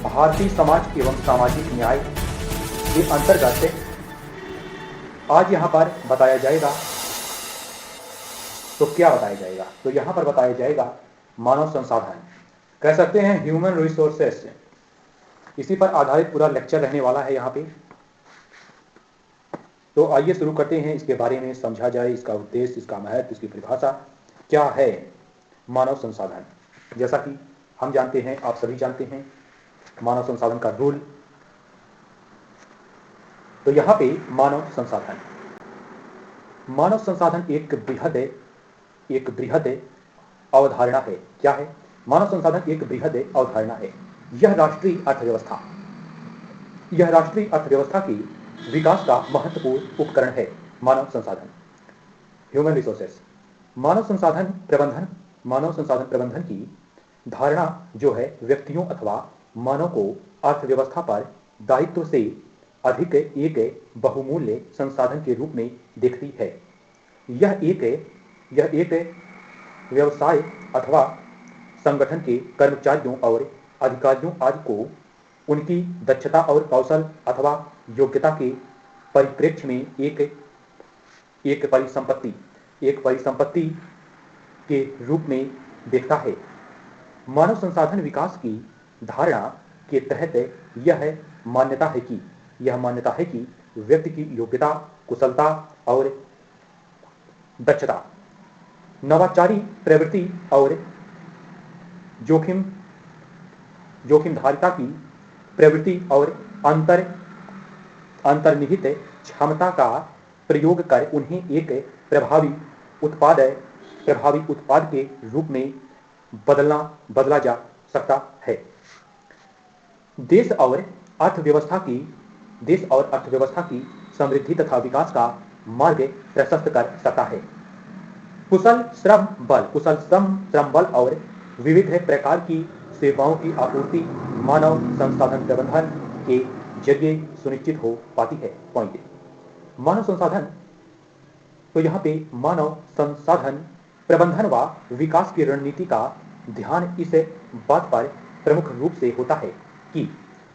भारतीय समाज एवं सामाजिक न्याय के अंतर्गत आज यहाँ पर बताया जाएगा। तो क्या बताया जाएगा? तो यहाँ पर बताया जाएगा मानव संसाधन, कह सकते हैं ह्यूमन रिसोर्सेस। इसी पर आधारित पूरा लेक्चर रहने वाला है यहाँ पे। तो आइए शुरू करते हैं, इसके बारे में समझा जाए, इसका उद्देश्य, इसका महत्व, इसकी परिभाषा क्या है। मानव संसाधन, जैसा कि हम जानते हैं, आप सभी जानते हैं, मानव संसाधन का रूल। तो यहाँ पे मानव संसाधन एक बृहद अवधारणा है। क्या है? मानव संसाधन एक बृहद अवधारणा है। यह राष्ट्रीय अर्थव्यवस्था की विकास का महत्वपूर्ण उपकरण है। मानव संसाधन, ह्यूमन रिसोर्सेस। मानव संसाधन प्रबंधन की धारणा जो है व्यक्तियों अथवा मानव को अर्थव्यवस्था पर दायित्व से अधिक एक बहुमूल्य संसाधन के रूप में देखती है। यह एक व्यवसाय अथवा संगठन के कर्मचारियों और अधिकारियों आदि को उनकी दक्षता और कौशल अथवा योग्यता के परिप्रेक्ष्य में एक परिसंपत्ति के रूप में देखता है। मानव संसाधन विकास की धारणा के तहत यह मान्यता है कि व्यक्ति की योग्यता, कुशलता और दक्षता, नवाचारी प्रवृत्ति और जोखिमधारिता की प्रवृत्ति और अंतर्निहित क्षमता का प्रयोग कर उन्हें एक प्रभावी उत्पाद के रूप में बदला जा सकता है। देश और अर्थव्यवस्था की समृद्धि तथा विकास का मार्ग प्रशस्त कर सकता है। कुशल श्रम बल और विविध प्रकार की सेवाओं की आपूर्ति मानव संसाधन प्रबंधन के जरिए सुनिश्चित हो पाती है। पॉइंट मानव संसाधन। तो यहाँ पे मानव संसाधन प्रबंधन व विकास की रणनीति का ध्यान इस बात पर प्रमुख रूप से होता है कि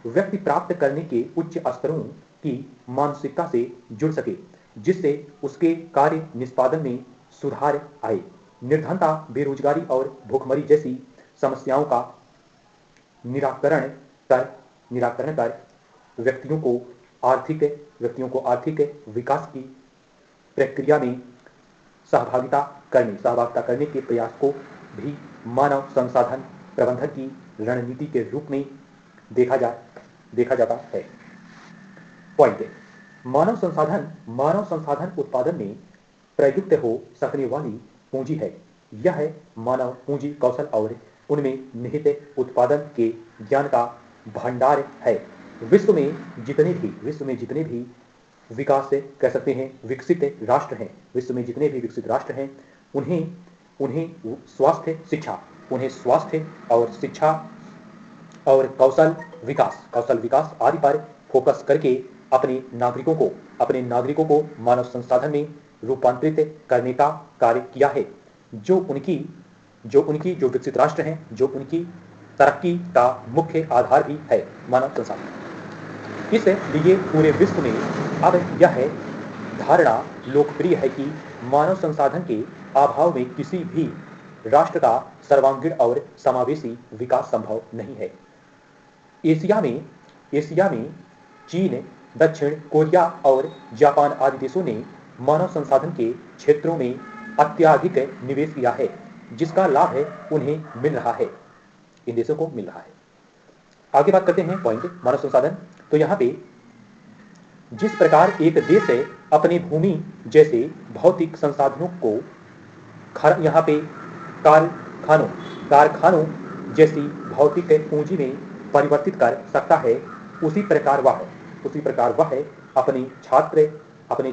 व्यक्ति प्राप्त करने के उच्च स्तरों की मानसिकता से जुड़ सके, जिससे उसके कार्य निष्पादन में सुधार आए। निर्धनता, बेरोजगारी और भूखमरी जैसी समस्याओं का निराकरण कर व्यक्तियों को आर्थिक विकास की प्रक्रिया में सहभागिता करने के प्रयास को भी मानव संसाधन प्रबंधन की रणनीति के रूप में देखा जाता है। पॉइंट मानव संसाधन उत्पादन में प्रयुक्त हो सकने वाली पूंजी है। यह मानव पूंजी, कौशल और उनमें निहित उत्पादन के ज्ञान का भंडार है। विश्व में जितने भी विकास कह सकते हैं विकसित राष्ट्र हैं, उन्हें स्वास्थ्य और शिक्षा और कौशल विकास आदि पर फोकस करके अपने नागरिकों को मानव संसाधन में रूपांतरित करने का कार्य किया है, जो विकसित राष्ट्र हैं, जो उनकी तरक्की का मुख्य आधार भी है मानव संसाधन। इसलिए पूरे विश्व में अब यह धारणा लोकप्रिय है कि मानव संसाधन के अभाव में किसी भी राष्ट्र का सर्वांगीण और समावेशी विकास संभव नहीं है। एशिया में चीन, दक्षिण कोरिया और जापान आदि देशों ने मानव संसाधन के क्षेत्रों में अत्यधिक निवेश किया है, जिसका लाभ उन्हें मिल रहा है, इन देशों को मिल रहा है। आगे बात करते हैं पॉइंट मानव संसाधन। तो यहाँ पे जिस प्रकार एक देश अपने भूमि जैसे भौतिक संसाधनों को यहाँ पे कारखानों जैसी भौतिक पूंजी में परिवर्तित कर सकता है, उसी प्रकार वह अपने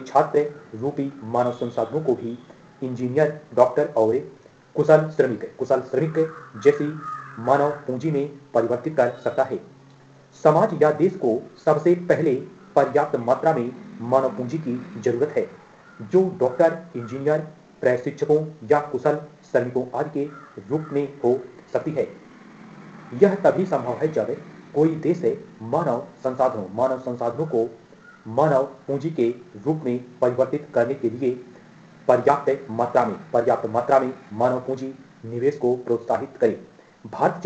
छात्र रूपी मानव संसाधनों को भी इंजीनियर, डॉक्टर और कुशल श्रमिक जैसी मानव पूंजी में परिवर्तित कर सकता है। समाज या देश को सबसे पहले पर्याप्त मात्रा में मानव पूंजी की जरूरत है, जो डॉक्टर, इंजीनियर, प्रशिक्षकों या कुशल श्रमिकों आदि के रूप में हो सकती है। यह तभी संभव है जब कोई देश मानव संसाधनों को मानव पूंजी के रूप में परिवर्तित करने के लिए पर्याप्त मात्रा में मानव पूंजी निवेश को प्रोत्साहित करे। भारत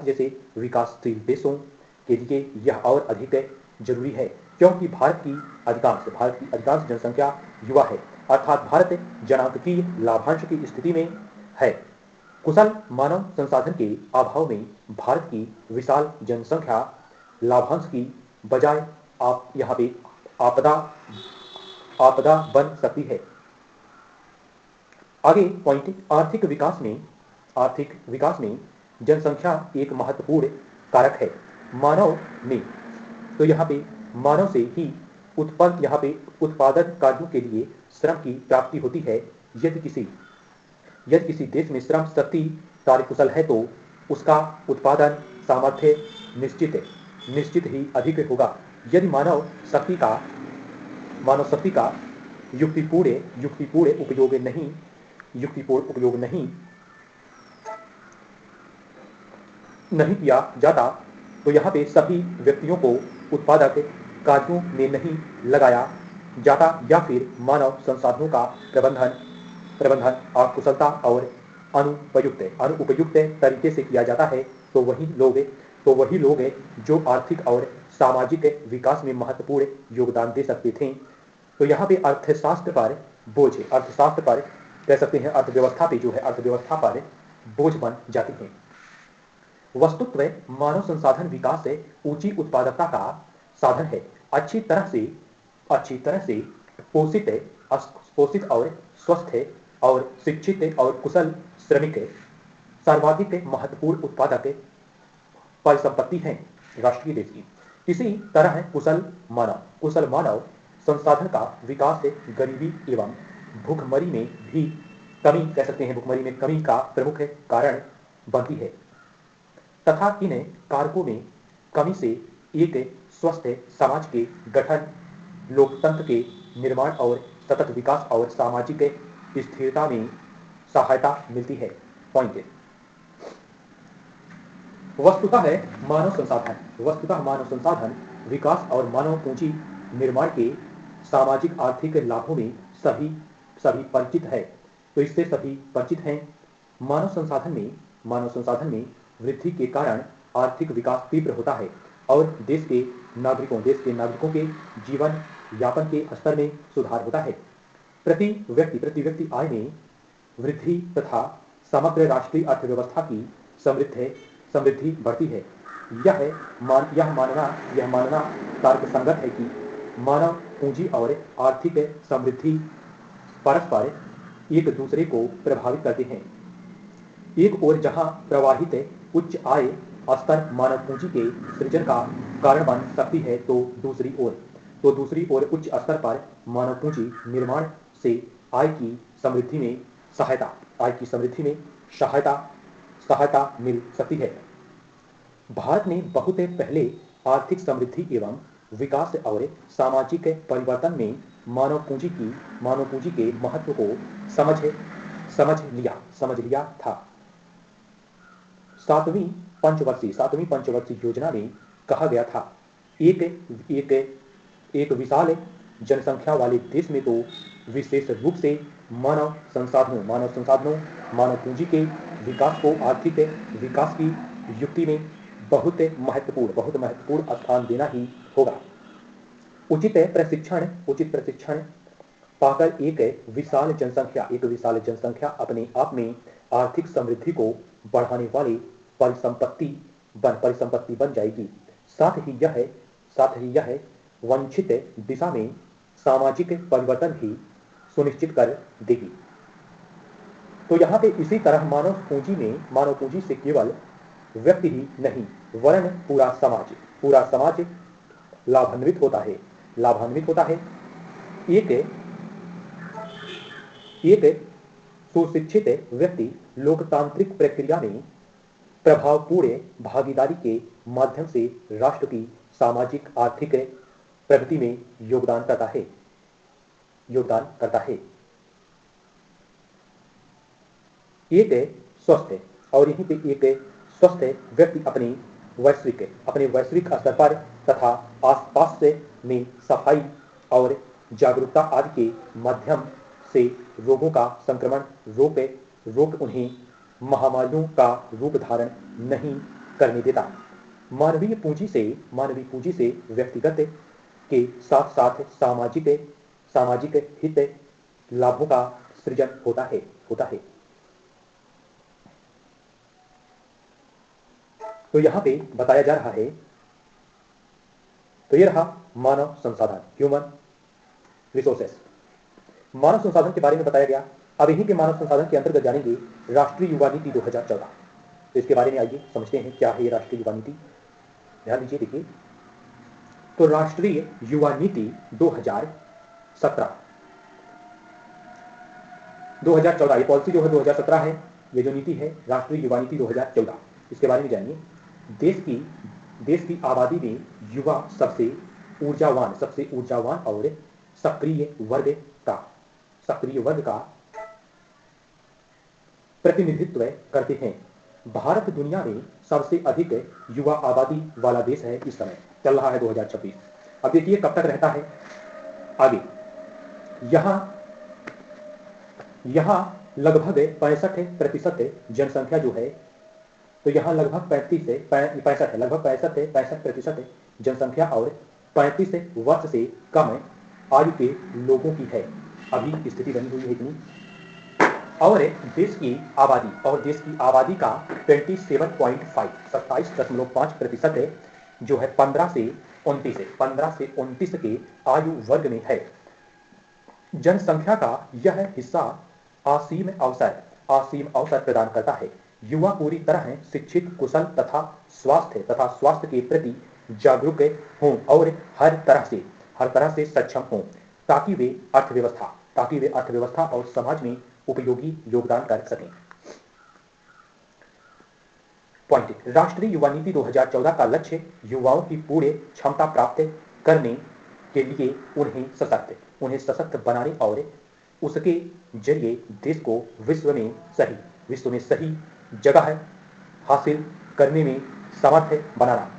जैसे विकासशील देशों के लिए यह और अधिक जरूरी है, क्योंकि भारत की अधिकांश जनसंख्या युवा है, अर्थात भारत जनांकीय लाभांश की स्थिति में है। कुशल मानव संसाधन के अभाव में भारत की विशाल जनसंख्या लाभांश की बजाय आप यहाँ पे आपदा बन सकती है। आगे पॉइंट, आर्थिक विकास में जनसंख्या एक महत्वपूर्ण कारक है। मानव में तो यहाँ पे मानव से ही उत्पादन कार्यों के लिए श्रम की प्राप्ति होती है। यदि किसी देश में श्रम शक्ति कार्यकुशल है तो उसका उत्पादन सामर्थ्य निश्चित ही अधिक होगा। यदि मानव शक्ति का युक्तिपूर्ण उपयोग नहीं किया जाता तो यहाँ पे सभी व्यक्तियों को उत्पादक कार्यों में नहीं लगाया जाता, या फिर मानव संसाधनों का प्रबंधन अकुशलता और अनुपयुक्त तरीके से किया जाता है, तो वही लोग जो आर्थिक और सामाजिक विकास में महत्वपूर्ण योगदान दे सकते थे। तो यहाँ पे अर्थशास्त्र पर कह सकते हैं, अर्थव्यवस्था पर बोझ बन जाती है। वस्तुतः मानव संसाधन विकास से ऊंची उत्पादकता का साधन है। अच्छी तरह से पोषित और स्वस्थ और शिक्षित और कुशल श्रमिक सर्वाधिक महत्वपूर्ण उत्पादक परिसंपत्ति हैं राष्ट्रीय देश की। इसी तरह कुशल मानव संसाधन का विकास गरीबी एवं भूखमरी में कमी का प्रमुख कारण बनती है, तथा इन कारकों में कमी से एक स्वस्थ समाज के गठन, लोकतंत्र के निर्माण और सतत विकास और सामाजिक स्थिरता में सहायता मिलती है। पॉइंट, वस्तुतः मानव संसाधन विकास और मानव पूंजी निर्माण के सामाजिक आर्थिक लाभों में सभी परिचित है। तो इससे सभी परिचित हैं। मानव संसाधन में वृद्धि के कारण आर्थिक विकास तीव्र होता है और देश के नागरिकों के जीवन यापन के स्तर में सुधार होता है। प्रति व्यक्ति आय में वृद्धि तथा समग्र राष्ट्रीय अर्थव्यवस्था की समृद्धि बढ़ती है। यह मानना तर्कसंगत है कि मानव पूंजी और आर्थिक समृद्धि परस्पर एक दूसरे को प्रभावित करते हैं। एक ओर जहां प्रवाहित उच्च आय स्तर मानव पूंजी के सृजन का कारण बन सकती है, तो दूसरी ओर उच्च स्तर पर मानव पूंजी निर्माण से आय की समृद्धि में सहायता मिल सकती है। भारत ने बहुत पहले आर्थिक समृद्धि एवं विकास और सामाजिक परिवर्तन में मानव पूंजी के महत्व को समझ लिया था। सातवीं पंचवर्षीय योजना में कहा गया था, एक विशाल जनसंख्या वाले देश में तो विशेष रूप से मानव पूंजी के विकास को आर्थिक विकास की युक्ति में बहुत महत्वपूर्ण स्थान देना ही होगा। उचित प्रशिक्षण पाकर एक विशाल जनसंख्या अपने आप में आर्थिक समृद्धि को बढ़ाने वाली परिसंपत्ति बन जाएगी। साथ ही यह वांछित दिशा में सामाजिक परिवर्तन भी सुनिश्चित कर देगी। तो यहाँ पे इसी तरह मानव पूंजी से केवल व्यक्ति ही नहीं वरन पूरा समाज लाभान्वित होता है। एक सुशिक्षित व्यक्ति लोकतांत्रिक प्रक्रिया में प्रभावपूर्ण भागीदारी के माध्यम से राष्ट्र की सामाजिक आर्थिक प्रगति में योगदान करता है। एक स्वस्थ व्यक्ति अपने अपने वैश्विक स्तर पर तथा आसपास से में सफाई और जागरूकता आदि के माध्यम से रोगों का संक्रमण रोक उन्हें महामारियों का रूप धारण नहीं करने देता। मानवीय पूंजी से व्यक्तिगत के साथ साथ सामाजिक हित लाभों का सृजन होता है। तो यहाँ पे बताया जा रहा है, तो ये रहा मानव संसाधन, ह्यूमन रिसोर्सेस। मानव संसाधन के बारे में बताया गया। अब इन्हीं के मानव संसाधन के अंतर्गत जानेंगे राष्ट्रीय युवा नीति 2014। तो इसके बारे में आइए समझते हैं क्या है ये राष्ट्रीय युवा नीति। ध्यान दीजिए, देखिए, तो राष्ट्रीय युवा नीति 2014 ये पॉलिसी जो है 2017 है। ये जो नीति है राष्ट्रीय युवा नीति 2014, इसके बारे में जानिए। देश की आबादी में युवा सबसे ऊर्जावान और सक्रिय वर्ग का प्रतिनिधित्व करते हैं। भारत दुनिया में सबसे अधिक युवा आबादी वाला देश है। इस समय चल रहा है 2026। अब देखिए कब तक रहता है आगे। यहां लगभग 65% जनसंख्या जो है, तो यहाँ लगभग 65% जनसंख्या और 35 वर्ष से कम आयु के लोगों की है। अभी स्थिति बनी हुई है इतनी। और देश की आबादी का 27.5% जो है 15 से 29 के आयु वर्ग में है। जनसंख्या का यह हिस्सा असीम अवसर प्रदान करता है। युवा पूरी तरह शिक्षित, कुशल तथा स्वास्थ्य के प्रति जागरूक हों और हर तरह से सक्षम हों ताकि वे अर्थव्यवस्था और समाज में उपयोगी योगदान कर सकें। पॉइंट, राष्ट्रीय युवा नीति 2014 का लक्ष्य युवाओं की पूर्ण क्षमता प्राप्त करने के लिए उन्हें सशक्त बनाने और उसके जरिए देश को विश्व में सही जगह हासिल करने में समर्थ बनाना।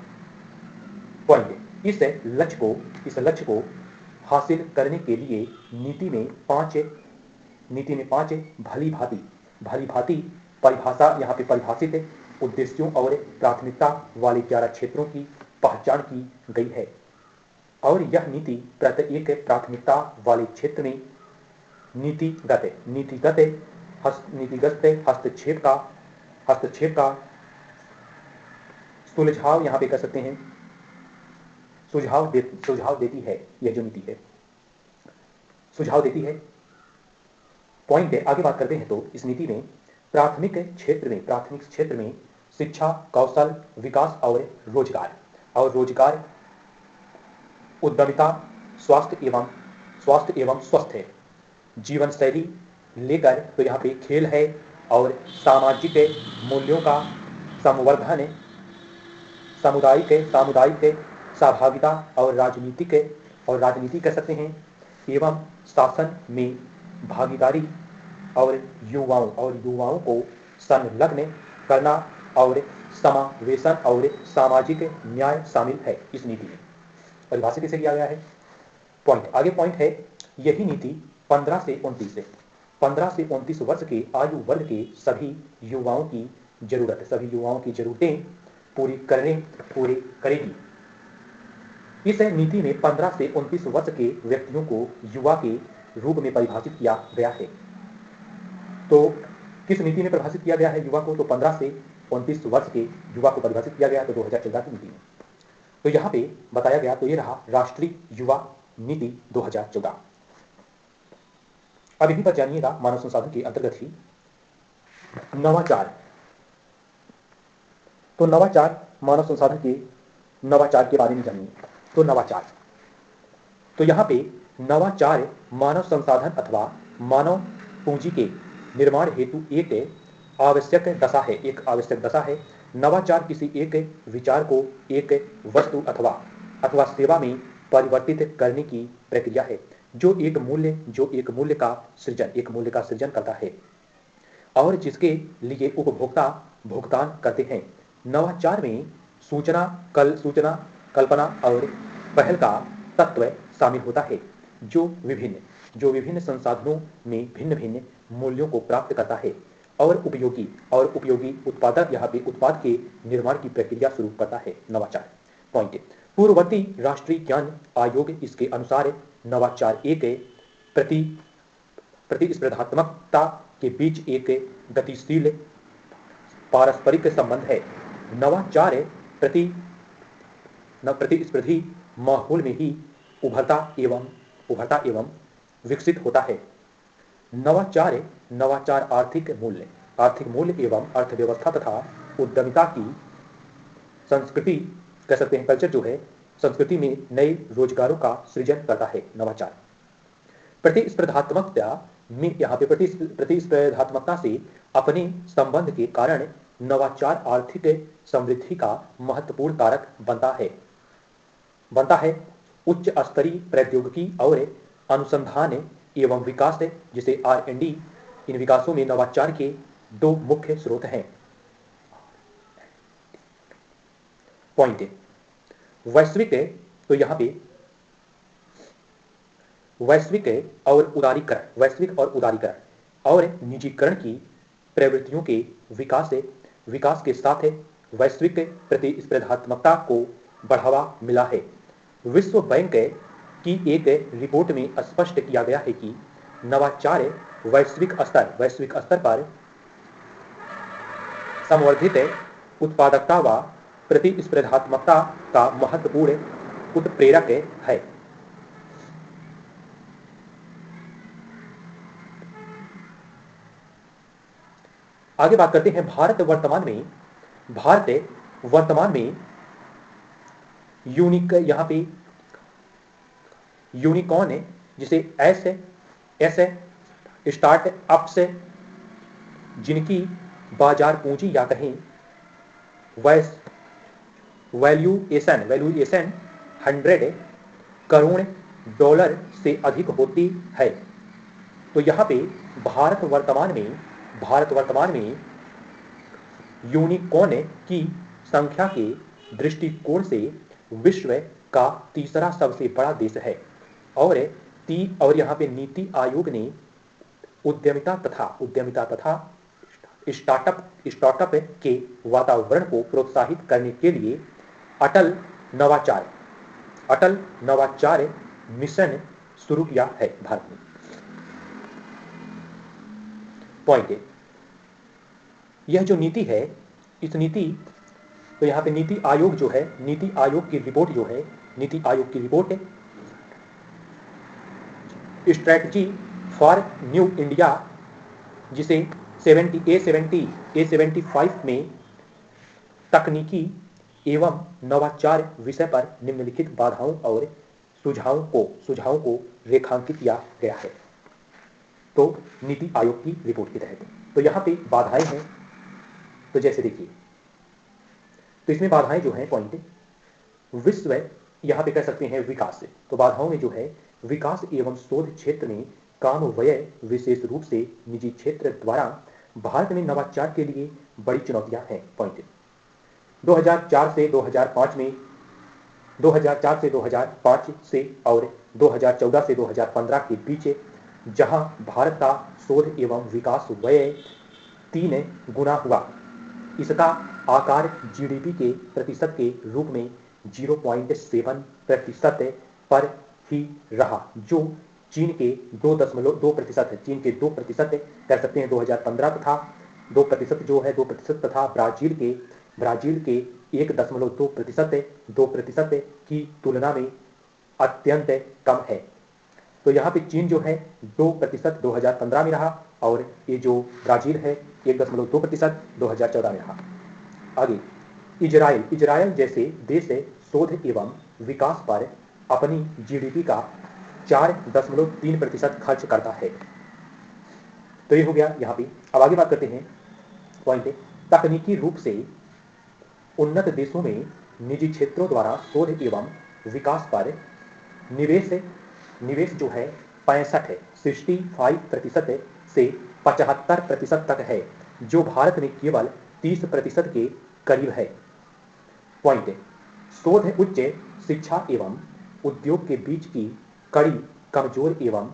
पॉइंट, इस लक्ष्य को हासिल करने के लिए नीति में पांच भली भांति परिभाषा यहाँ पे परिभाषित उद्देश्यों और प्राथमिकता वाले 11 क्षेत्रों की पहचान की गई है और यह नीति प्रत्येक प्राथमिकता वाले क्षेत्र में नीतिगत हस्तक्षेप का सुझाव यहाँ पे कर सकते हैं, सुझाव देती है। यह जो नीति है सुझाव देती है। पॉइंट है, आगे बात करते हैं तो इस नीति में प्राथमिक क्षेत्र में शिक्षा, कौशल विकास और रोजगार, उद्यमिता, स्वास्थ्य एवं स्वस्थ जीवन शैली लेकर, तो यहाँ पे खेल है और सामाजिक मूल्यों का संवर्धन, सामुदायिक सहभागिता और राजनीति कह सकते हैं, एवं शासन में भागीदारी और युवाओं को संलग्न करना और समावेशन और सामाजिक न्याय शामिल है इस नीति में। परिभाषित इसे किया गया है। पॉइंट, आगे पॉइंट है, यही नीति 15 से 29 वर्ष के आयु वर्ग के सभी युवाओं की जरूरतें पूरी करेगी। इस नीति में 15 से 29 वर्ष के व्यक्तियों को युवा के रूप में परिभाषित किया गया है। तो किस नीति में परिभाषित किया गया है युवा को? तो 15 से 29 वर्ष के युवा को परिभाषित किया गया है, तो 2014 की नीति में। तो यहाँ पे बताया गया, तो ये रहा राष्ट्रीय युवा नीति 2014। अब इन्हीं पर जानिएगा मानव संसाधन के अंतर्गत ही नवाचार। तो मानव संसाधन के नवाचार के बारे में जानिए। तो नवाचार, तो यहाँ पे नवाचार मानव संसाधन अथवा मानव पूंजी के निर्माण हेतु एक आवश्यक दशा है। नवाचार किसी एक विचार को एक वस्तु अथवा सेवा में परिवर्तित करने की प्रक्रिया है जो एक मूल्य का सृजन करता है और जिसके लिए उपभोक्ता भुगतान करते हैं। नवाचार में सूचना, कल्पना और पहल का तत्व शामिल होता है, जो विभिन्न संसाधनों में भिन्न-भिन्न मूल्यों को प्राप्त करता है और उपयोगी उत्पादक यहाँ पे उत्पाद के निर्माण की प्रक्रिया शुरू करता है। नवाचार पॉइंट, पूर्ववर्ती राष्ट्रीय ज्ञान आयोग इसके अनुसार नवाचार एक प्रतिस्पर्धात्मकता के बीच एक गतिशील पारस्परिक संबंध है। नवाचार प्रतिस्पर्धी माहौल में ही उभरता एवं विकसित होता है। नवाचार आर्थिक मूल्य एवं अर्थव्यवस्था तथा उद्यमिता की संस्कृति कह सकते हैं, कल्चर जो है, संस्कृति में नए रोजगारों का सृजन करता है। नवाचार प्रतिस्पर्धात्मकता में यहाँ पे प्रतिस्पर्धात्मकता से अपने संबंध के कारण नवाचार आर्थिक समृद्धि का महत्वपूर्ण कारक बनता है। उच्च स्तरीय प्रौद्योगिकी और अनुसंधान एवं विकास, जिसे R&D, इन विकासों में नवाचार के दो मुख्य स्रोत हैं। पॉइंट, वैश्विक तो यहाँ पे वैश्विक और उदारीकरण और निजीकरण की प्रवृत्तियों के विकास के साथ वैश्विक प्रतिस्पर्धात्मकता को बढ़ावा मिला है। विश्व बैंक की एक रिपोर्ट में स्पष्ट किया गया है कि नवाचार वैश्विक स्तर पर संवर्धित उत्पादकता व प्रतिस्पर्धात्मकता का महत्वपूर्ण उत्प्रेरक है। आगे बात करते हैं भारत वर्तमान में यूनिकॉर्न है, जिसे एस स्टार्टअप्स जिनकी बाजार पूंजी या कहें वैल्यूएशन $100 करोड़ से अधिक होती है। तो यहाँ पे भारत वर्तमान में यूनिकॉर्न की संख्या के दृष्टिकोण से विश्व का तीसरा सबसे बड़ा देश है और यहाँ पे नीति आयोग ने उद्यमिता तथा स्टार्टअप के वातावरण को प्रोत्साहित करने के लिए अटल नवाचार मिशन शुरू किया है भारत में। पॉइंट, यह जो नीति है, इस नीति तो यहाँ पे नीति आयोग की रिपोर्ट है स्ट्रैटेजी फॉर न्यू इंडिया, जिसे A75 में तकनीकी एवं नवाचार विषय पर निम्नलिखित बाधाओं और सुझावों को रेखांकित किया गया है। तो नीति आयोग की रिपोर्ट के तहत तो यहाँ पे बाधाएं हैं। तो जैसे देखिए, तो इसमें बाधाएं जो हैं, पॉइंट, विश्व यहाँ पे कह सकते हैं विकास से, तो बाधाओं में जो है विकास एवं शोध क्षेत्र में काम व्यय, विशेष रूप से निजी क्षेत्र द्वारा भारत में नवाचार के लिए बड़ी चुनौतियां हैं। पॉइंट, 2004 से 2005 से और 2014 से 2015 के बीच जहां भारत का शोध एवं विकास व्यय 3 गुना हुआ, इसका आकार जीडीपी के प्रतिशत के रूप में 0.7% पर ही रहा, जो चीन के 2% है। चीन के 2% कह सकते हैं 2015 तथा 2% जो है 2% तथा ब्राजील के 1.2% की तुलना में अत्यंत कम है। तो यहाँ पे चीन जो है 2% 2015 में रहा और ये जो ब्राजील है 1.2% 2014 में रहा। आगे इजराइल जैसे देश शोध एवं विकास पर अपनी जीडीपी का 4.3% खर्च करता है। तो ये हो गया यहाँ पे। अब आगे बात करते हैं पॉइंट, तकनीकी रूप से उन्नत देशों में निजी क्षेत्रों द्वारा शोध एवं विकास पर निवेश जो है 65% से 75% तक है, जो भारत में केवल 30% के करीब है। पॉइंट, शोध उच्च शिक्षा एवं उद्योग के बीच की कड़ी कमजोर एवं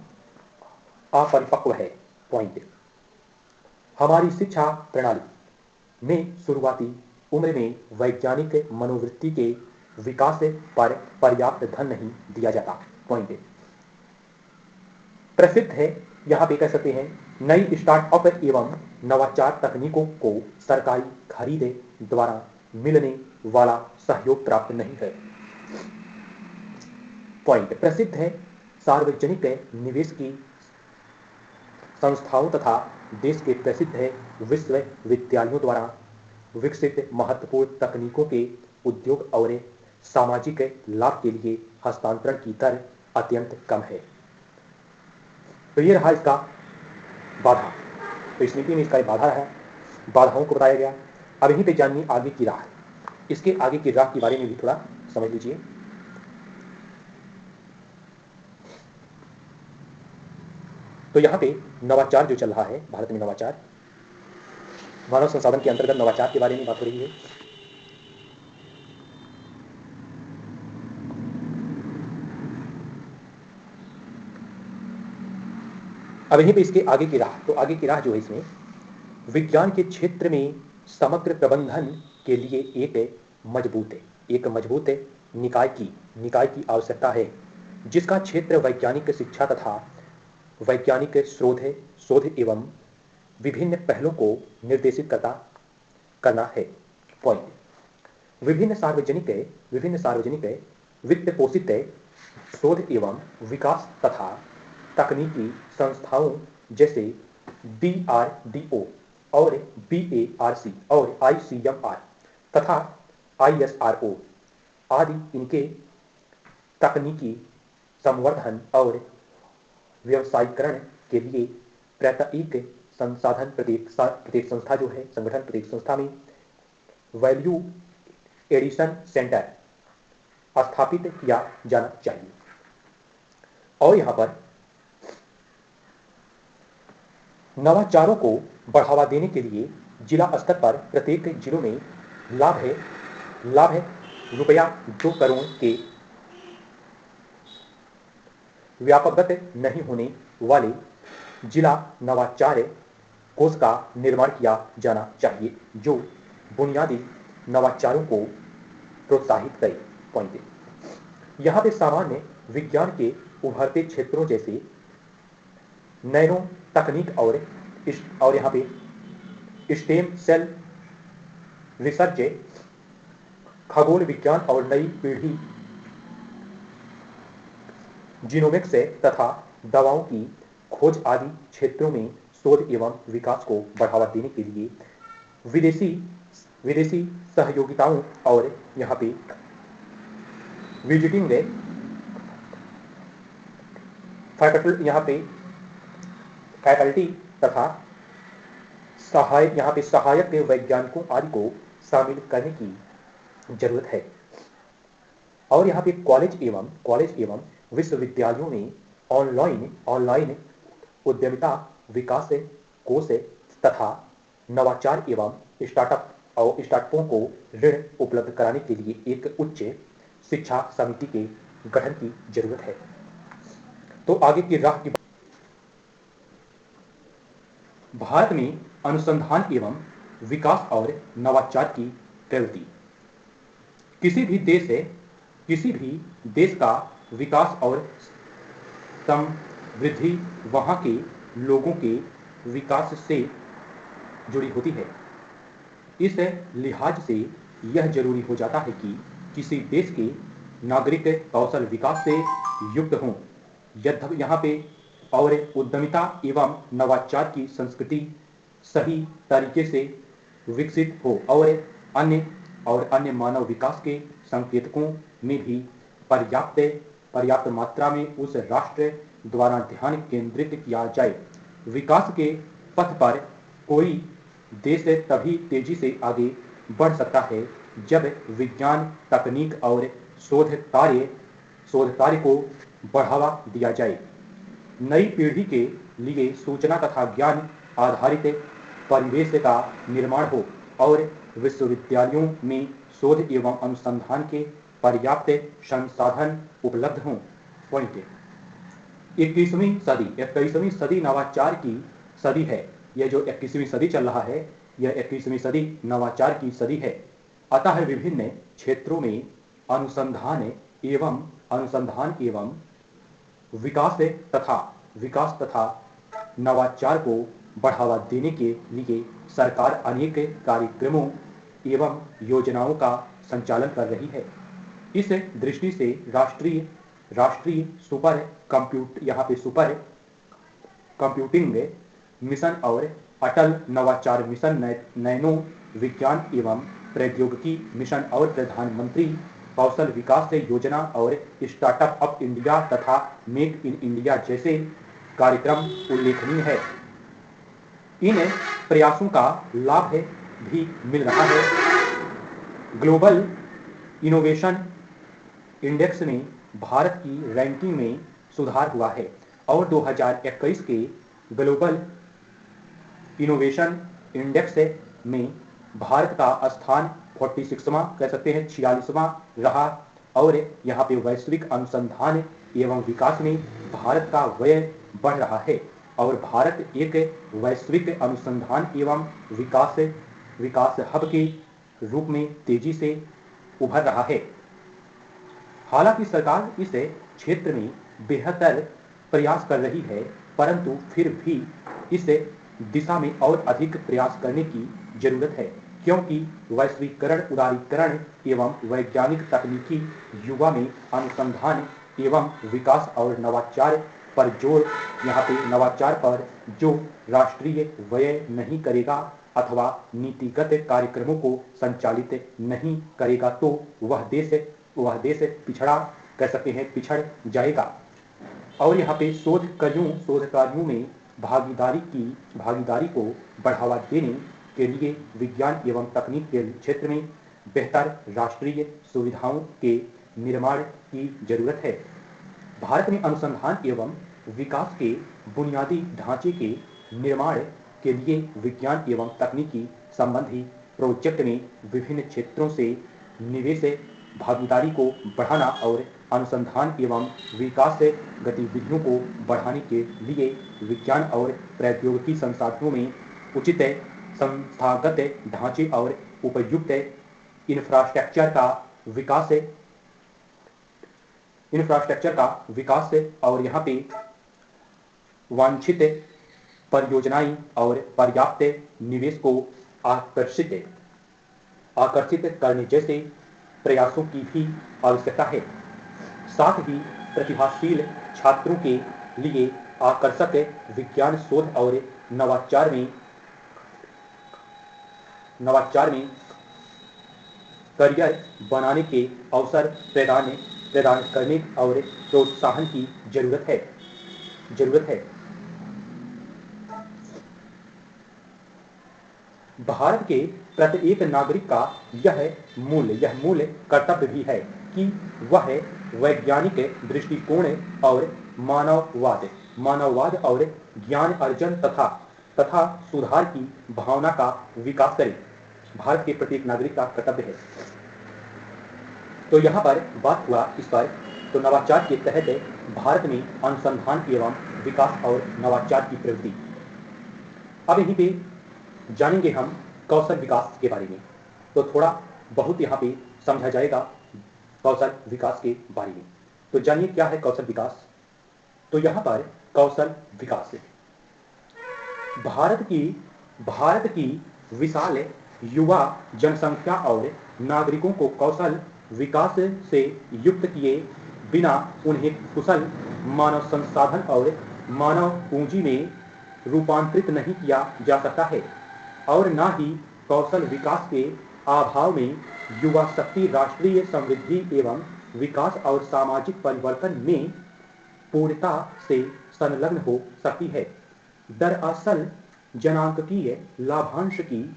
अपरिपक्व है। पॉइंट, हमारी शिक्षा प्रणाली में शुरुआती उम्र में वैज्ञानिक मनोवृत्ति के विकास पर पर्याप्त धन नहीं दिया जाता। पॉइंट, प्रसिद्ध है, यहाँ पे कह सकते हैं, नई स्टार्टअप एवं नवाचार तकनीकों को सरकारी खरीद द्वारा मिलने वाला सहयोग प्राप्त नहीं है। पॉइंट, प्रसिद्ध है, सार्वजनिक निवेश की संस्थाओं तथा देश के प्रसिद्ध है विश्वविद्यालयों द्वारा विकसित महत्वपूर्ण तकनीकों के उद्योग और सामाजिक लाभ के लिए हस्तांतरण की दर अत्यंत कम है। तो ये रहा इसका बाधा। तो इस नीति में इसका एक बाधा है, बाधाओं को बताया गया। अब यहीं पे जाननी आगे की राह। इसके आगे की राह के बारे में भी थोड़ा समझ लीजिए। तो यहाँ पे नवाचार जो चल रहा है भारत में, नवाचार, मानव संसाधन के अंतर्गत नवाचार के बारे में बात हो रही है। अब यहीं पे इसके आगे की राह, तो आगे की राह जो है इसमें विज्ञान के क्षेत्र में समग्र प्रबंधन के लिए एक मजबूत निकाय की आवश्यकता है, जिसका क्षेत्र वैज्ञानिक शिक्षा तथा वैज्ञानिक शोध एवं विभिन्न पहलों को निर्देशित करना है। पॉइंट, विभिन्न सार्वजनिक वित्त पोषित शोध एवं विकास तथा तकनीकी संस्थाओं जैसे DRDO और BARC और ICMR तथा ISRO आदि इनके तकनीकी संवर्धन और व्यवसायीकरण के लिए प्रत्येक संस्था जो है, संगठन, प्रत्येक संस्था में वैल्यू एडिशन सेंटर स्थापित किया जाना चाहिए। और यहाँ पर नवाचारों को बढ़ावा देने के लिए जिला स्तर पर प्रत्येक जिलों में लाभ है ₹2 करोड़ के व्यापकगत नहीं होने वाले जिला नवाचार कोष का निर्माण किया जाना चाहिए, जो बुनियादी नवाचारों को प्रोत्साहित करे। पॉइंट, यहाँ पे सामान्य विज्ञान के उभरते क्षेत्रों जैसे नैनो तकनीक और यहाँ पे स्टेम सेल रिसर्च, खगोल विज्ञान और नई पीढ़ी जीनोमिक्स तथा दवाओं की खोज आदि क्षेत्रों में शोध एवं विकास को बढ़ावा देने के लिए विदेशी सहयोगिताओं और यहाँ पे विजिटिंग फैकल्टी तथा सहायक वैज्ञानिकों आदि को शामिल करने की जरूरत है। और यहाँ पे कॉलेज एवं विश्वविद्यालयों में ऑनलाइन उद्यमिता विकास कोष तथा नवाचार एवं स्टार्टअपों को ऋण उपलब्ध कराने के लिए एक उच्च शिक्षा समिति के गठन की जरूरत है। तो आगे की राह की, भारत में अनुसंधान एवं विकास और नवाचार की प्रवृत्ति किसी भी देश का विकास और समृद्धि वहां के लोगों के विकास से जुड़ी होती है। इस लिहाज से यह जरूरी हो जाता है कि किसी देश के नागरिक कौशल विकास से युक्त हों, यहाँ पे और उद्यमिता एवं नवाचार की संस्कृति सही तरीके से विकसित हो और अन्य मानव विकास के संकेतकों में भी पर्याप्त मात्रा में उस राष्ट्र द्वारा ध्यान केंद्रित किया जाए। विकास के पथ पर कोई देश तभी तेजी से आगे बढ़ सकता है जब विज्ञान, तकनीक और शोध कार्य को बढ़ावा दिया जाए। नई पीढ़ी के लिए सूचना तथा ज्ञान आधारित परिवेश का निर्माण हो और विश्वविद्यालयों में शोध एवं अनुसंधान के पर्याप्त संसाधन उपलब्ध हों। पॉइंट 21वीं सदी नवाचार की सदी है। यह जो 21वीं सदी चल रहा है, यह 21वीं सदी नवाचार की सदी है। अतः विभिन्न क्षेत्रों में अनुसंधान एवं विकास तथा नवाचार को बढ़ावा देने के लिए सरकार अनेक कार्यक्रमों एवं योजनाओं का संचालन कर रही है। इस दृष्टि से राष्ट्रीय सुपर कंप्यूटिंग मिशन और अटल नवाचार मिशन, नैनो विज्ञान एवं प्रौद्योगिकी मिशन और प्रधानमंत्री कौशल विकास योजना और स्टार्टअप अप इंडिया तथा मेक इन इंडिया जैसे कार्यक्रम उल्लेखनीय है। इन प्रयासों का लाभ भी मिल रहा है। ग्लोबल इनोवेशन इंडेक्स में भारत की रैंकिंग में सुधार हुआ है और 2021 के ग्लोबल इनोवेशन इंडेक्स में भारत का स्थान 46वां कह सकते हैं 46वां रहा और यहाँ पे वैश्विक अनुसंधान एवं विकास में भारत का व्यय बढ़ रहा है और भारत एक वैश्विक अनुसंधान एवं विकास हब के रूप में तेजी से उभर रहा है। हालांकि सरकार इस क्षेत्र में बेहतर प्रयास कर रही है, परंतु फिर भी इस दिशा में और अधिक प्रयास करने की जरूरत है, क्योंकि वैश्वीकरण, उदारीकरण एवं वैज्ञानिक तकनीकी युवा में अनुसंधान एवं विकास और नवाचार पर जो राष्ट्रीय व्यय नहीं करेगा अथवा नीतिगत कार्यक्रमों को संचालित नहीं करेगा तो वह देश पिछड़ जाएगा। और यहाँ पे शोध कार्यों में भागीदारी को बढ़ावा देने के लिए विज्ञान एवं तकनीक के क्षेत्र में बेहतर राष्ट्रीय सुविधाओं के निर्माण की जरूरत है। भारत में अनुसंधान एवं विकास के बुनियादी ढांचे के निर्माण के लिए विज्ञान एवं तकनीकी संबंधी प्रोजेक्ट में विभिन्न क्षेत्रों से निवेश भागीदारी को बढ़ाना और अनुसंधान एवं विकास गतिविधियों को बढ़ाने के लिए विज्ञान और प्रौद्योगिकी संसाधनों में उचित संस्थागत ढांचे और उपयुक्त इंफ्रास्ट्रक्चर का विकास और यहाँ पे वांछित परियोजनाएं और पर्याप्त निवेश को आकर्षित करने जैसे प्रयासों की भी आवश्यकता है। साथ ही प्रतिभाशील छात्रों के लिए आकर्षक विज्ञान शोध और नवाचार में करियर बनाने के अवसर प्रदान करने और प्रोत्साहन की जरूरत है। भारत के प्रत्येक नागरिक का यह मूल कर्तव्य भी है कि वह वैज्ञानिक दृष्टिकोण और मानववाद और ज्ञान अर्जन तथा सुधार की भावना का विकास करे। भारत के प्रत्येक नागरिक का कर्तव्य है। तो यहाँ पर बात हुआ इस पर, तो नवाचार के तहत भारत में अनुसंधान एवं विकास और नवाचार की प्रवृत्ति। अब यहीं पे जानेंगे हम कौशल विकास के बारे में। तो थोड़ा बहुत यहाँ पे समझा जाएगा कौशल विकास के बारे में। तो जानिए क्या है कौशल विकास। तो यहाँ पर कौशल विकास भारत की विशाल युवा जनसंख्या और नागरिकों को कौशल विकास से युक्त किए बिना उन्हें कुशल मानव संसाधन और मानव पूंजी में रूपांतरित नहीं किया जा सकता है और न ही कौशल विकास के अभाव में युवा शक्ति राष्ट्रीय समृद्धि एवं विकास और सामाजिक परिवर्तन में पूर्णता से संलग्न हो सकती है। दरअसल जनांकीय लाभांश की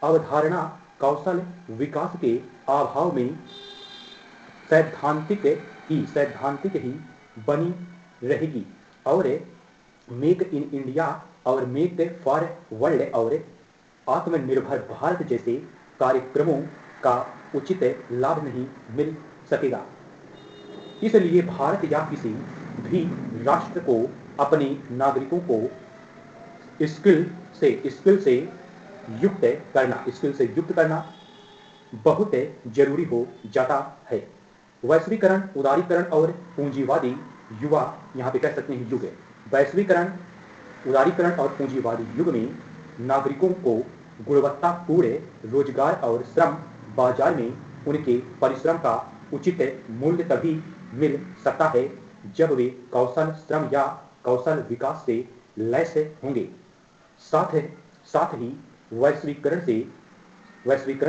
अवधारणा कौशल विकास के अभाव में सैद्धांतिक ही बनी रहेगी और मेक इन इंडिया और मेक फॉर वर्ल्ड और आत्मनिर्भर भारत जैसे कार्यक्रमों का उचित लाभ नहीं मिल सकेगा। इसलिए भारत या किसी भी राष्ट्र को अपने नागरिकों को स्किल से युक्त करना बहुत जरूरी हो जाता है। वैश्वीकरण, उदारीकरण और पूंजीवादी युवा, यहाँ पे कह सकते हैं युग, वैश्वीकरण, उदारीकरण और पूंजीवादी युग में नागरिकों को गुणवत्तापूर्ण रोजगार और श्रम बाजार में उनके परिश्रम का उचित मूल्य तभी मिल सकता है जब वे कौशल श्रम या कौशल विकास से लैस होंगे। साथ ही वैश्वीकरण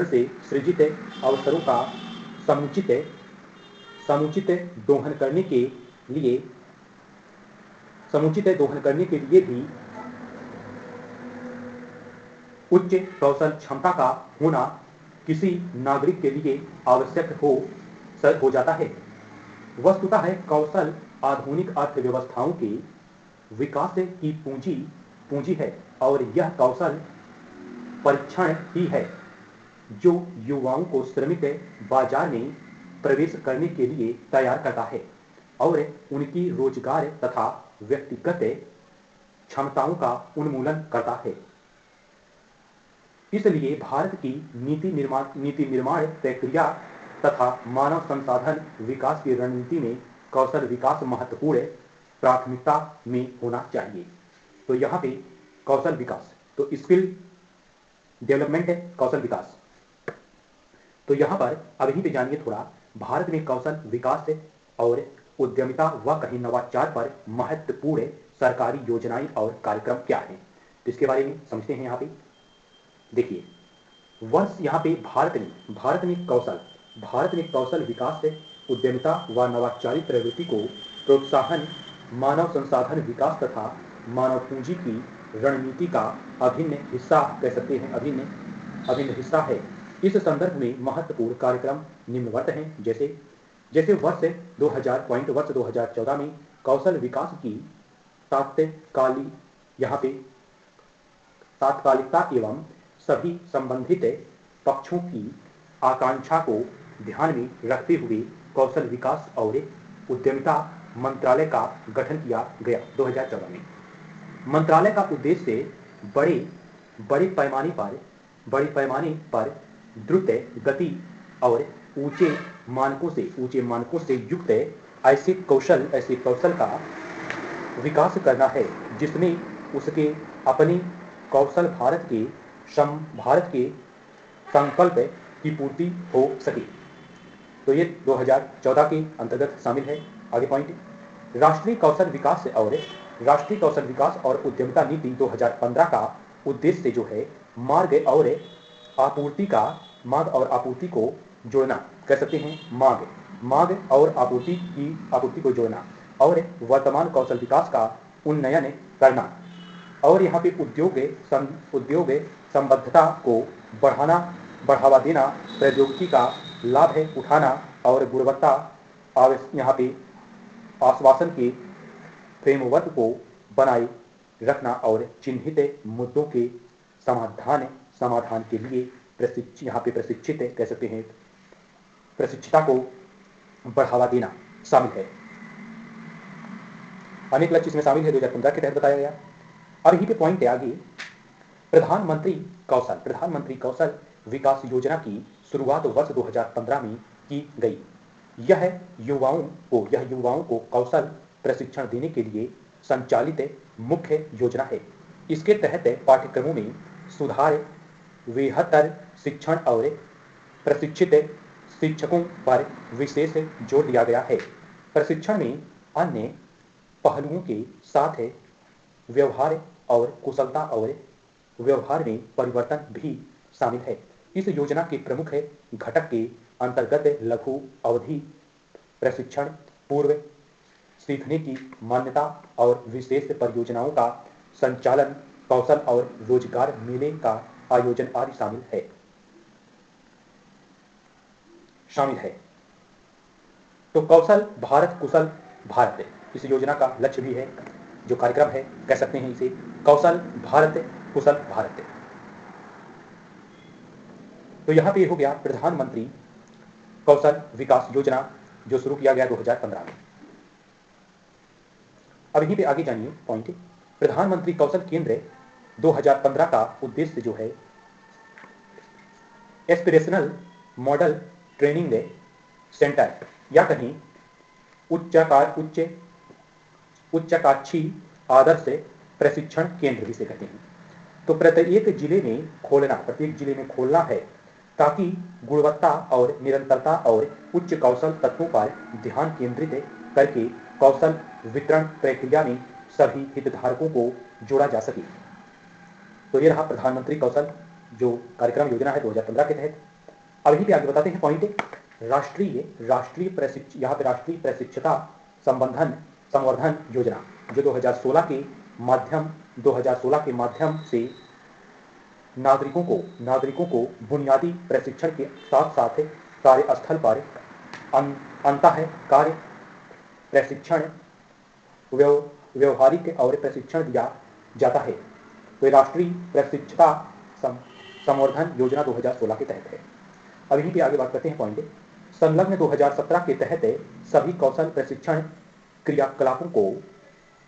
से सृजित अवसरों का समुचित दोहन करने के लिए भी उच्च कौशल क्षमता का होना किसी नागरिक के लिए आवश्यक हो जाता है। वस्तुतः है कौशल आधुनिक अर्थव्यवस्थाओं के विकास की पूंजी है और यह कौशल परीक्षण ही है जो युवाओं को श्रमिक बाजार में प्रवेश करने के लिए तैयार करता है और उनकी रोजगार तथा व्यक्तिगत क्षमताओं का उन्मूलन करता है। इसलिए भारत की नीति निर्माण प्रक्रिया तथा मानव संसाधन विकास की रणनीति में कौशल विकास महत्वपूर्ण प्राथमिकता में होना चाहिए। तो यहाँ पे कौशल विकास, तो स्किल डेवलपमेंट है कौशल विकास। तो यहाँ पर अभी पे जानिए थोड़ा भारत में कौशल विकास और उद्यमिता व कहीं नवाचार पर महत्वपूर्ण सरकारी योजनाएं और कार्यक्रम क्या हैं, तो इसके बारे में समझते हैं। यहाँ पे देखिए, वर्ष यहाँ पे भारत में कौशल विकास से उद्यमिता व नवाचारी प्रवृत्ति को प्रोत्साहन मानव संसाधन विकास तथा मानव पूंजी की रणनीति का अभिन्न हिस्सा कह सकते हैं, अभिन्न हिस्सा है। इस संदर्भ में महत्वपूर्ण कार्यक्रम निम्नवत हैं, जैसे वर्ष 2014 में कौशल विकास की तात्कालिकता एवं सभी संबंधित पक्षों की आकांक्षा को ध्यान में रखते हुए कौशल विकास और उद्यमिता मंत्रालय का गठन किया गया 2014 में। मंत्रालय का उद्देश्य बड़े पैमाने पर द्रुत गति और ऊंचे मानकों से युक्त ऐसे कौशल का विकास करना है जिसमें उसके अपने कौशल भारत के संकल्प की पूर्ति हो सके। तो ये 2014 के अंतर्गत शामिल है। आगे पॉइंट, राष्ट्रीय कौशल विकास और उद्यमिता नीति 2015 का उद्देश्य जो है मांग और आपूर्ति को जोड़ना, कह सकते हैं मांग और आपूर्ति को जोड़ना और वर्तमान कौशल विकास का उन्नयन करना और यहाँ पे उद्योग संबद्धता को बढ़ावा देना, प्रौद्योगिकी का लाभ उठाना और गुणवत्ता यहाँ पे आश्वासन के फ्रेमवर्क को बनाए रखना और चिन्हित मुद्दों के समाधान के लिए यहाँ पे प्रशिक्षित कह सकते हैं प्रशिक्षिता को बढ़ावा देना शामिल है। अनेक लक्ष्य इसमें शामिल है, 2015 के तहत बताया गया। अब यहीं पे पॉइंट है आगे, प्रधानमंत्री कौशल विकास योजना की शुरुआत वर्ष 2015 में की गई। यह युवाओं को कौशल प्रशिक्षण देने के लिए संचालित मुख्य योजना है। इसके तहत पाठ्यक्रमों में सुधार, बेहतर शिक्षण और प्रशिक्षित शिक्षकों पर विशेष जोर दिया गया है। प्रशिक्षण में अन्य पहलुओं के साथ व्यवहार और कुशलता और व्यवहार में परिवर्तन भी शामिल है। इस योजना के प्रमुख घटक के अंतर्गत लघु अवधि प्रशिक्षण, पूर्व सीखने की मान्यता और विशेष परियोजनाओं का संचालन, कौशल और रोजगार मेले का आयोजन आदि शामिल है। तो कौशल भारत कुशल भारत इस योजना का लक्ष्य भी है, जो कार्यक्रम है कह सकते हैं इसे कौशल भारत कुशल भारत। तो यहाँ पे हो गया प्रधानमंत्री कौशल विकास योजना जो शुरू किया गया 2015 में। अब यहीं पे आगे जानिए पॉइंट, प्रधानमंत्री कौशल केंद्र 2015 का उद्देश्य जो है एस्पिरेशनल मॉडल ट्रेनिंग सेंटर या कहीं उच्चाकांक्षी आदर्श प्रशिक्षण केंद्र जिसे कहते हैं, तो प्रत्येक जिले में खोलना है ताकि गुणवत्ता और निरंतरता और उच्च कौशल तत्वों पर ध्यान केंद्रित करके कौशल वितरण प्रक्रिया में सभी हितधारकों को जोड़ा जा सके। तो ये रहा प्रधानमंत्री कौशल जो कार्यक्रम योजना है 2015 के तहत। अब यहीं पे आगे बताते हैं पॉइंट, राष्ट्रीय प्रशिक्षता संवर्धन योजना जो 2016 के माध्यम से नागरिकों को बुनियादी प्रशिक्षण के साथ साथ कार्यस्थल पर अंतः कार्य प्रशिक्षण व्यवहारिक और प्रशिक्षण दिया जाता है। तो राष्ट्रीय प्रशिक्षता संवर्धन योजना 2016 के तहत है। अब यहीं पे आगे बात करते हैं पॉइंट, संलग्न 2017 के तहत सभी कौशल प्रशिक्षण क्रियाकलापों को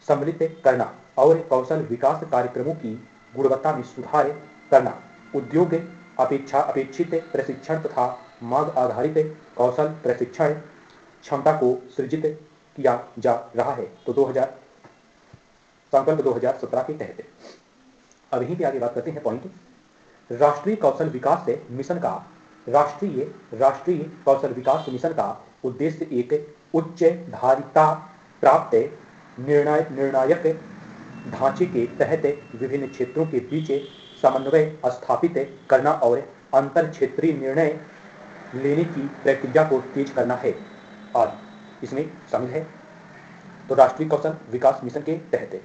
सम्मिलित करना और कौशल विकास कार्यक्रमों की गुणवत्ता में सुधार करना, उद्योग अपेक्षित प्रशिक्षण तथा मांग आधारित कौशल प्रशिक्षण क्षमता को सृजित किया जा रहा है। तो संकल्प 2017 के तहत। अब यहीं पे आगे बात करते हैं पॉइंट, राष्ट्रीय कौशल विकास मिशन का उद्देश्य एक उच्च धारिता प्राप्त निर्णायक ढांचे के तहत विभिन्न क्षेत्रों के बीच समन्वय स्थापित करना और अंतर क्षेत्रीय निर्णय लेने की प्रक्रिया को तेज करना है और इसमें शामिल है। तो राष्ट्रीय कौशल विकास मिशन के तहत।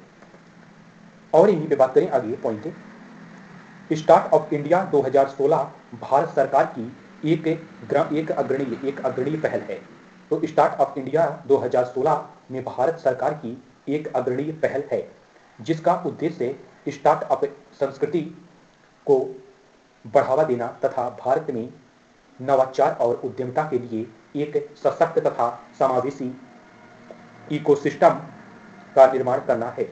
और यहीं पे बात करें आगे पॉइंट, स्टार्टअप इंडिया 2016 भारत सरकार की एक अग्रणी पहल है। तो स्टार्टअप इंडिया 2016 में भारत सरकार की एक अग्रणी पहल है जिसका उद्देश्य स्टार्टअप संस्कृति को बढ़ावा देना तथा भारत में नवाचार और उद्यमिता के लिए एक सशक्त तथा समावेशी इकोसिस्टम का निर्माण करना है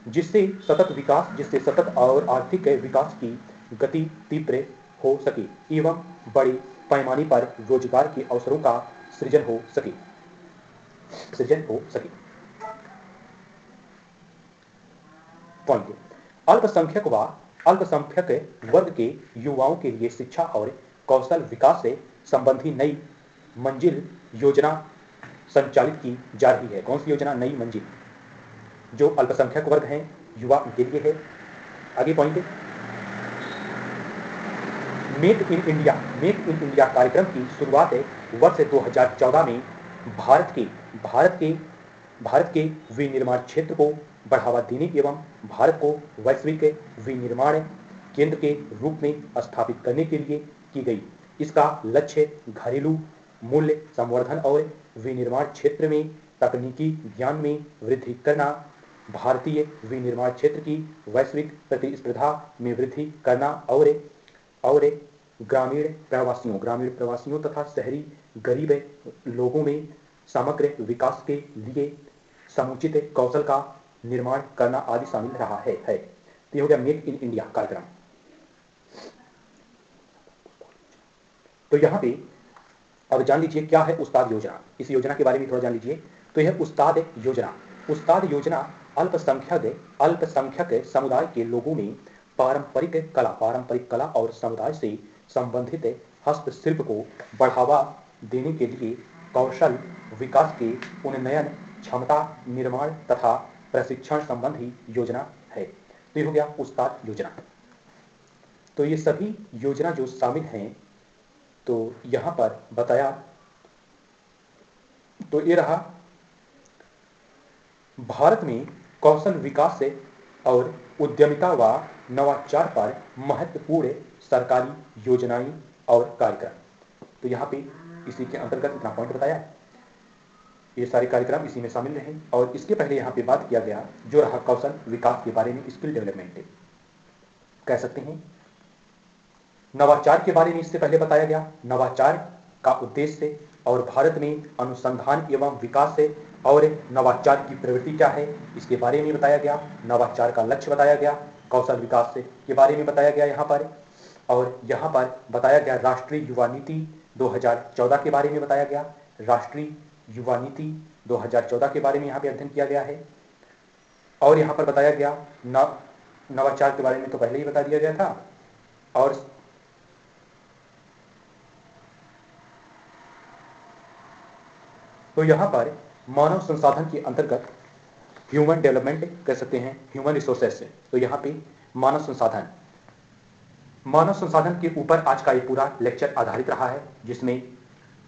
जिससे सतत और आर्थिक विकास की गति तीव्र हो सके एवं बड़े पैमाने पर रोजगार के अवसरों का सृजन हो सके। पॉइंट, अल्पसंख्यक वर्ग के युवाओं के लिए शिक्षा और कौशल विकास से संबंधी नई मंजिल योजना संचालित की जा रही है। कौन सी योजना? नई मंजिल, जो अल्पसंख्यक वर्ग हैं, युवा, उनके लिए है। आगे पॉइंट, मेक इन इंडिया कार्यक्रम की शुरुआत वर्ष 2014 में भारत के विनिर्माण क्षेत्र को बढ़ावा देने एवं भारत को वैश्विक विनिर्माण केंद्र के रूप में स्थापित करने के लिए की गई। इसका लक्ष्य घरेलू मूल्य संवर्धन और विनिर्माण क्षेत्र में तकनीकी ज्ञान में वृद्धि करना, भारतीय विनिर्माण क्षेत्र की वैश्विक प्रतिस्पर्धा में वृद्धि करना और ग्रामीण प्रवासियों तथा शहरी गरीब लोगों में समग्र विकास के लिए समुचित कौशल का निर्माण करना आदि शामिल रहा है। तो ये हो गया मेक इन इंडिया कार्यक्रम। तो यहाँ पे अब जान लीजिए क्या है उस्ताद योजना। इस योजना के बारे में थोड़ा जान लीजिए। तो यह उस्ताद योजना अल्पसंख्यक समुदाय के लोगों में पारंपरिक कला और समुदाय से संबंधित हस्तशिल्प को बढ़ावा देने के लिए कौशल विकास के उन्नयन, क्षमता निर्माण तथा प्रशिक्षण संबंधी योजना है। तो ये हो गया उस्ताद योजना। तो ये सभी योजना जो शामिल हैं तो यहाँ पर बताया, तो ये रहा भारत में कौशल विकास से और उद्यमिता व नवाचार पर महत्वपूर्ण सरकारी योजनाएं और कार्यक्रम। तो यहाँ पे इसी के अंतर्गत इतना पॉइंट बताया, ये सारे कार्यक्रम इसी में शामिल रहे। और इसके पहले यहाँ पे बात किया गया जो रहा कौशल विकास के बारे में, स्किल डेवलपमेंट कह सकते हैं। नवाचार के बारे में इससे पहले बताया गया। नवाचार का उद्देश्य और भारत में अनुसंधान एवं विकास से और नवाचार की प्रवृत्ति क्या है, इसके बारे में बताया गया। नवाचार का लक्ष्य बताया गया, कौशल विकास के बारे में बताया गया यहाँ पर, और यहाँ पर बताया गया राष्ट्रीय युवा नीति 2014 के बारे में बताया गया। राष्ट्रीय युवा नीति 2014 के बारे में यहाँ पे अध्ययन किया गया है। और यहाँ पर बताया गया नवाचार के बारे में तो पहले ही बता दिया गया था। और तो यहाँ पर मानव संसाधन के अंतर्गत ह्यूमन डेवलपमेंट कह सकते हैं, ह्यूमन रिसोर्सेस से। तो यहाँ पे मानव संसाधन के ऊपर आज का ये पूरा लेक्चर आधारित रहा है, जिसमें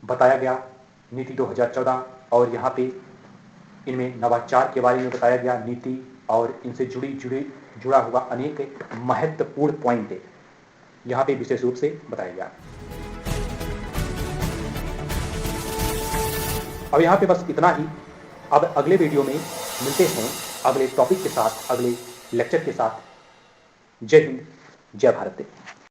बताया गया नीति 2014 और यहाँ पे इनमें नवाचार के बारे में बताया गया नीति और इनसे जुड़ा हुआ अनेक महत्वपूर्ण पॉइंट यहाँ पे विशेष रूप से बताया गया। अब यहाँ पे बस इतना ही। अब अगले वीडियो में मिलते हैं अगले टॉपिक के साथ, अगले लेक्चर के साथ। जय हिंद, जय भारत।